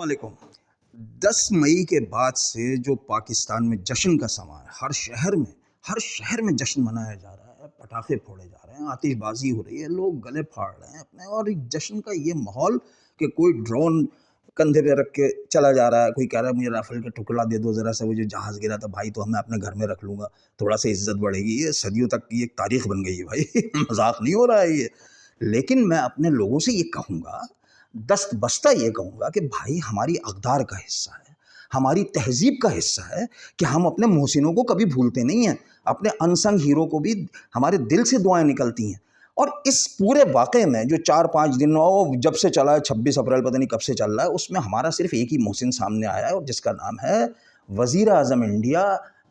वालेकुम। 10 मई के बाद से जो पाकिस्तान में जश्न का समा है, हर शहर में जश्न मनाया जा रहा है, पटाखे फोड़े जा रहे हैं, आतिशबाजी हो रही है, लोग गले फाड़ रहे हैं अपने, और एक जश्न का ये माहौल कि कोई ड्रोन कंधे पे रख के चला जा रहा है, कोई कह रहा है मुझे राफेल का टुकड़ा दे दो ज़रा सा, वो जो जहाज़ गिरा था भाई तो मैं अपने घर में रख लूँगा, थोड़ा सा इज्जत बढ़ेगी। ये सदियों तक की एक तारीख बन गई है भाई मजाक नहीं हो रहा है ये। लेकिन मैं अपने लोगों से ये कहूँगा, दस्त बस्ता ये कहूँगा कि भाई हमारी अक़दार का हिस्सा है, हमारी तहज़ीब का हिस्सा है कि हम अपने मोहसिनों को कभी भूलते नहीं हैं, अपने अनसंग हीरो को भी हमारे दिल से दुआएं निकलती हैं। और इस पूरे वाक़े में जो 4-5 दिन जब से चला है, 26 अप्रैल पता नहीं कब से चल रहा है, उसमें हमारा सिर्फ एक ही मोहसिन सामने आया है, और जिसका नाम है वज़ीर आज़म इंडिया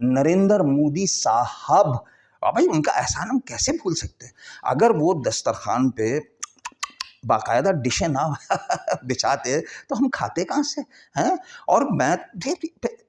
नरेंद्र मोदी साहब। और भाई उनका एहसान हम कैसे भूल सकते हैं? अगर वो दस्तरखान पे बाकायदा डिशें ना बिछाते तो हम खाते कहाँ से हैं? और मैं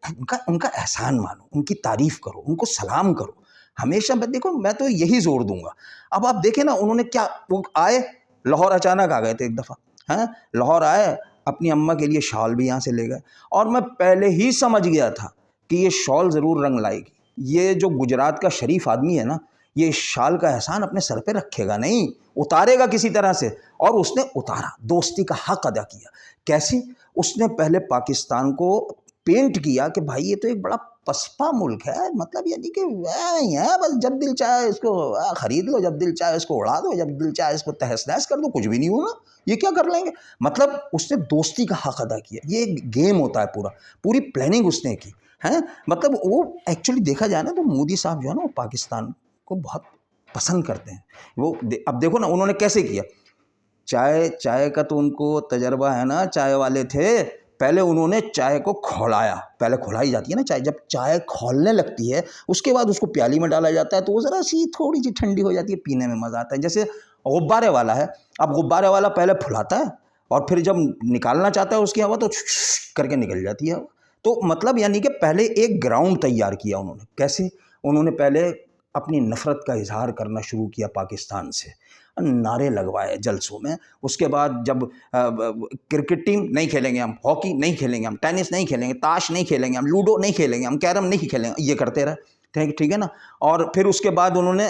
उनका उनका एहसान मानो, उनकी तारीफ़ करो, उनको सलाम करो। हमेशा मैं तो यही ज़ोर दूंगा। अब आप देखें ना, उन्होंने क्या, वो आए लाहौर, अचानक आ गए थे एक दफ़ा, हैं लाहौर आए, अपनी अम्मा के लिए शॉल भी यहाँ से ले गए, और मैं पहले ही समझ गया था कि ये शॉल ज़रूर रंग लाएगी। ये जो गुजरात का शरीफ आदमी है ना, ये इस शाल का एहसान अपने सर पे रखेगा नहीं, उतारेगा किसी तरह से। और उसने उतारा, दोस्ती का हक अदा किया। कैसे? उसने पहले पाकिस्तान को पेंट किया कि भाई ये तो एक बड़ा पसपा मुल्क है, मतलब यानी कि नहीं है, बस जब दिल चाहे इसको खरीद लो, जब दिल चाहे इसको उड़ा दो, जब दिल चाहे इसको तहस नहस कर दो, कुछ भी नहीं होगा, ये क्या कर लेंगे। मतलब उसने दोस्ती का हक अदा किया। ये एक गेम होता है, पूरी प्लानिंग उसने की है। मतलब वो एक्चुअली देखा जाए ना तो मोदी साहब जो है ना, वो पाकिस्तान को बहुत पसंद करते हैं। वो अब देखो ना उन्होंने कैसे किया। चाय का तो उनको तजर्बा है ना, चाय वाले थे। पहले उन्होंने चाय को खौलाया, पहले खौलाई जाती है ना चाय, जब चाय खौलने लगती है उसके बाद उसको प्याली में डाला जाता है, तो वो ज़रा सी थोड़ी सी ठंडी हो जाती है, पीने में मज़ा आता है। जैसे गुब्बारे वाला है, अब गुब्बारे वाला पहले फुलाता है और फिर जब निकालना चाहता है उसकी हवा तो करके निकल जाती है। तो मतलब यानी कि पहले एक ग्राउंड तैयार किया उन्होंने। कैसे? उन्होंने पहले अपनी नफ़रत का इजहार करना शुरू किया पाकिस्तान से, नारे लगवाए जलसों में। उसके बाद जब क्रिकेट टीम नहीं खेलेंगे हम, हॉकी नहीं खेलेंगे हम, टेनिस नहीं खेलेंगे, ताश नहीं खेलेंगे हम, लूडो नहीं खेलेंगे हम, कैरम नहीं खेलेंगे, ये करते रहे। ठीक है ना। और फिर उसके बाद उन्होंने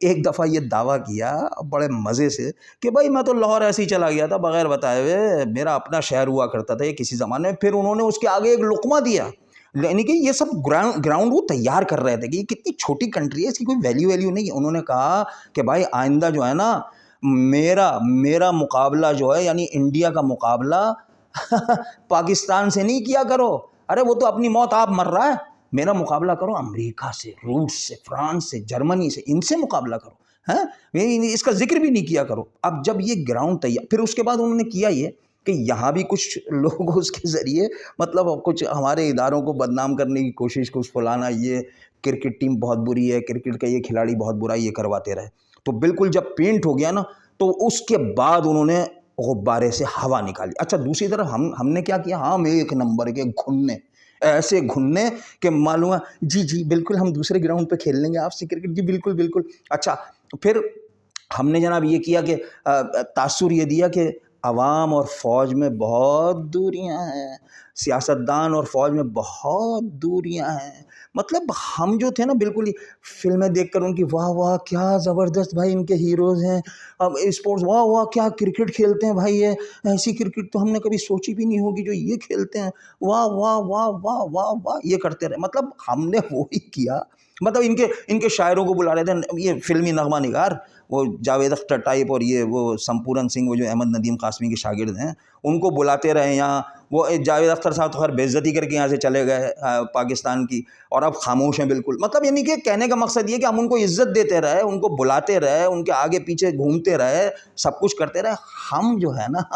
एक दफ़ा ये दावा किया बड़े मज़े से कि भाई मैं तो लाहौर ऐसे ही चला गया था बग़ैर बताए हुए, मेरा अपना शहर हुआ करता था ये किसी ज़माने में। फिर उन्होंने उसके आगे एक लुक़मा दिया, यानी कि ये सब ग्राउंड वो तैयार कर रहे थे कि ये कितनी छोटी कंट्री है, इसकी कोई वैल्यू नहीं है। उन्होंने कहा कि भाई आइंदा जो है ना, मेरा मुकाबला जो है, यानी इंडिया का मुकाबला पाकिस्तान से नहीं किया करो। अरे वो तो अपनी मौत आप मर रहा है, मेरा मुकाबला करो अमेरिका से, रूस से, फ्रांस से, जर्मनी से, इनसे मुकाबला करो, हैं इसका जिक्र भी नहीं किया करो। अब जब ये ग्राउंड तैयार, फिर उसके बाद उन्होंने किया ये कि यहाँ भी कुछ लोग उसके ज़रिए मतलब कुछ हमारे इदारों को बदनाम करने की कोशिश, कुछ फलाना, ये क्रिकेट टीम बहुत बुरी है, क्रिकेट का ये खिलाड़ी बहुत बुरा, ये करवाते रहे। तो बिल्कुल जब पेंट हो गया ना, तो उसके बाद उन्होंने गुब्बारे से हवा निकाली। अच्छा, दूसरी तरफ हमने क्या किया, हम एक नंबर के घुनने, ऐसे घुनने कि मालूम है जी बिल्कुल हम दूसरे ग्राउंड पे खेल लेंगे आपसे क्रिकेट, जी बिल्कुल बिल्कुल। अच्छा, फिर हमने जनाब ये किया कि तासुर ये दिया कि अवाम और फ़ौज में बहुत दूरियां हैं, सियासतदान और फ़ौज में बहुत दूरियां हैं। मतलब हम जो थे ना, बिल्कुल ही फिल्में देखकर उनकी वाह वाह क्या ज़बरदस्त भाई इनके हीरोज़ हैं, अब स्पोर्ट्स वाह वाह क्या क्रिकेट खेलते हैं भाई, ये ऐसी क्रिकेट तो हमने कभी सोची भी नहीं होगी जो ये खेलते हैं, वाह वाह वाह वाह वाह वाह, ये करते रहे। मतलब हमने वो ही किया। मतलब इनके शायरों को बुला रहे थे, ये फिल्मी नगमा निगार, वो जावेद अख्तर टाइप, और ये वो संपूरन सिंह, वो जो अहमद नदीम कासमी के शागिर्द हैं, उनको बुलाते रहे यहाँ। वो जावेद अख्तर साहब तो हर बेइज्जती करके यहाँ से चले गए पाकिस्तान की, और अब खामोश हैं बिल्कुल। मतलब यानी कि कहने का मकसद ये कि हम उनको इज्जत देते रहे, उनको बुलाते रहे, उनके आगे पीछे घूमते रहे, सब कुछ करते रहे। हम जो है ना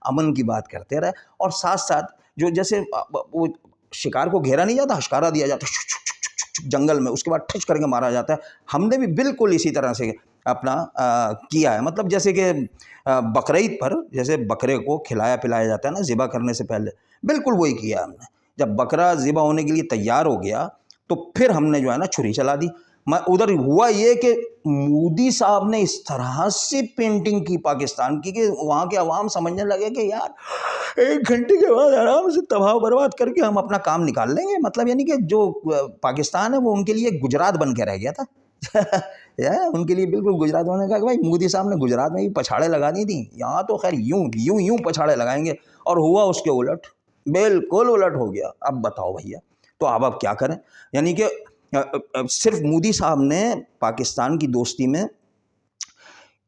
अमन की बात करते रहे, और साथ साथ जो जैसे वो शिकार को घेरा नहीं जाता, हशकारा दिया जाता जंगल में, उसके बाद ठच करके मारा जाता है, हमने भी बिल्कुल इसी तरह से अपना किया है। मतलब जैसे कि बकरीद पर जैसे बकरे को खिलाया पिलाया जाता है ना ज़िबा करने से पहले, बिल्कुल वही किया हमने। जब बकरा ज़िबा होने के लिए तैयार हो गया तो फिर हमने जो है ना छुरी चला दी। ادھر ہوا یہ کہ مودی صاحب نے اس طرح سے پینٹنگ کی پاکستان کی کہ وہاں کے عوام سمجھنے لگے کہ یار 1 گھنٹے کے بعد آرام سے تباہ برباد کر کے ہم اپنا کام نکال لیں گے. مطلب یعنی کہ جو پاکستان ہے وہ ان کے لیے گجرات بن کے رہ گیا تھا. ان کے لیے بالکل گجرات بن گیا کہ بھائی مودی صاحب نے گجرات میں بھی پچھاڑے لگا دی تھیں, یہاں تو خیر یوں پچھاڑے لگائیں گے. اور ہوا اس کے الٹ, بالکل الٹ ہو گیا. اب بتاؤ بھیا, تو اب کیا کریں؟ یعنی کہ صرف مودی صاحب نے پاکستان کی دوستی میں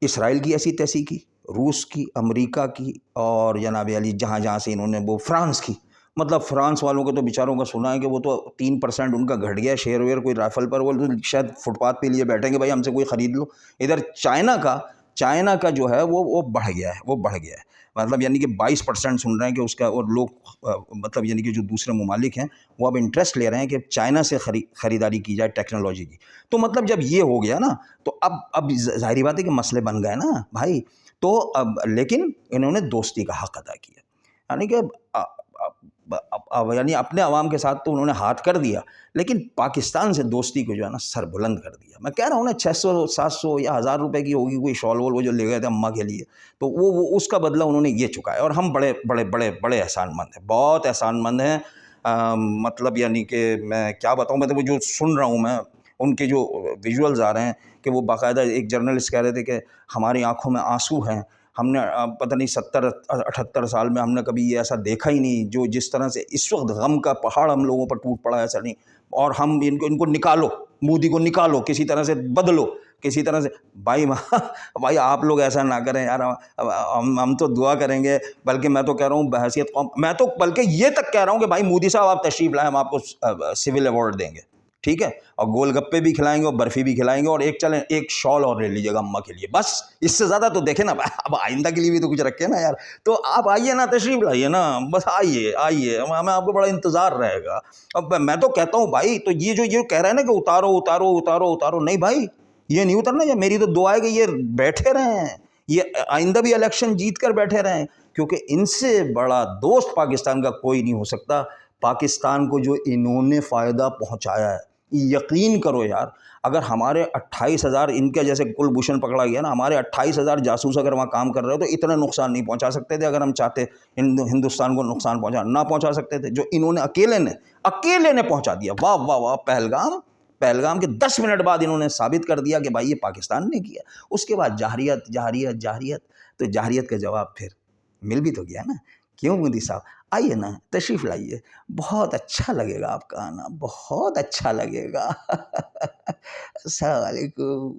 اسرائیل کی ایسی تیسی کی, روس کی, امریکہ کی, اور جناب علی جہاں سے انہوں نے وہ فرانس کی. مطلب فرانس والوں کو تو بیچاروں کا سنا ہے کہ وہ تو 3% ان کا گھٹ گیا شیئر ویئر کوئی رائفل پر, وہ شاید فٹ پاتھ پہ لیے بیٹھیں گے بھائی ہم سے کوئی خرید لو. ادھر چائنا کا جو ہے وہ بڑھ گیا ہے, مطلب یعنی کہ 22% سن رہے ہیں کہ اس کا, اور لوگ مطلب یعنی کہ جو دوسرے ممالک ہیں وہ اب انٹرسٹ لے رہے ہیں کہ چائنا سے خریداری کی جائے ٹیکنالوجی کی. تو مطلب جب یہ ہو گیا نا تو اب ظاہری بات ہے کہ مسئلے بن گئے نا بھائی. تو لیکن انہوں نے دوستی کا حق ادا کیا, یعنی کہ یعنی اپنے عوام کے ساتھ تو انہوں نے ہاتھ کر دیا, لیکن پاکستان سے دوستی کو جو ہے نا سر بلند کر دیا. میں کہہ رہا ہوں نا 600 700 یا 1000 روپے کی ہوگی کوئی شال وول وہ جو لے گئے تھے اماں کے لیے, تو وہ اس کا بدلہ انہوں نے یہ چکایا. اور ہم بڑے بڑے بڑے بڑے احسان مند ہیں, بہت احسان مند ہیں. مطلب یعنی کہ میں کیا بتاؤں, میں تو وہ جو سن رہا ہوں میں ان کے جو ویژولز آ رہے ہیں کہ وہ باقاعدہ ایک جرنلسٹ کہہ رہے تھے کہ ہماری آنکھوں میں آنسو ہیں, ہم نے پتہ نہیں 70-78 سال میں ہم نے کبھی یہ ایسا دیکھا ہی نہیں, جو جس طرح سے اس وقت غم کا پہاڑ ہم لوگوں پر ٹوٹ پڑا ہے ایسا نہیں. اور ہم ان کو نکالو, مودی کو نکالو, کسی طرح سے بدلو, کسی طرح سے. بھائی آپ لوگ ایسا نہ کریں یار, ہم تو دعا کریں گے. بلکہ میں تو کہہ رہا ہوں بحیثیت قوم, میں تو بلکہ یہ تک کہہ رہا ہوں کہ بھائی مودی صاحب آپ تشریف لائیں, ہم آپ کو سول ایوارڈ دیں گے, ٹھیک ہے, اور گول گپے بھی کھلائیں گے اور برفی بھی کھلائیں گے, اور ایک شال اور لے لیجیے گا اماں کے لیے. بس اس سے زیادہ تو دیکھیں نا, اب آئندہ کے لیے بھی تو کچھ رکھیں نا یار. تو آپ آئیے نا, تشریف لائیے نا, بس آئیے, ہمیں آپ کو بڑا انتظار رہے گا. اب میں تو کہتا ہوں بھائی, تو یہ کہہ رہے ہیں نا کہ اتارو, نہیں بھائی یہ نہیں اترنا. یہ میری تو دعا ہے کہ یہ بیٹھے رہیں, یہ آئندہ بھی الیکشن جیت کر بیٹھے رہیں, کیونکہ ان سے بڑا دوست پاکستان کا کوئی نہیں ہو سکتا. پاکستان کو جو انہوں نے فائدہ پہنچایا ہے, یقین کرو یار, اگر ہمارے 28,000 ان کے جیسے کلبھوشن پکڑا گیا نا, ہمارے 28,000 جاسوس اگر وہاں کام کر رہے ہو تو اتنا نقصان نہیں پہنچا سکتے تھے. اگر ہم چاہتے ہندوستان کو نقصان نہ پہنچا سکتے تھے, جو انہوں نے اکیلے نے پہنچا دیا. واہ واہ واہ. پہلگام کے 10 منٹ بعد انہوں نے ثابت کر دیا کہ بھائی یہ پاکستان نے کیا. اس کے بعد جارحیت, تو جارحیت کا جواب پھر مل بھی تو گیا نا. کیوں مودی صاحب, آئیے نا, تشریف لائیے, بہت اچھا لگے گا آپ کا آنا, بہت اچھا لگے گا. السلام علیکم.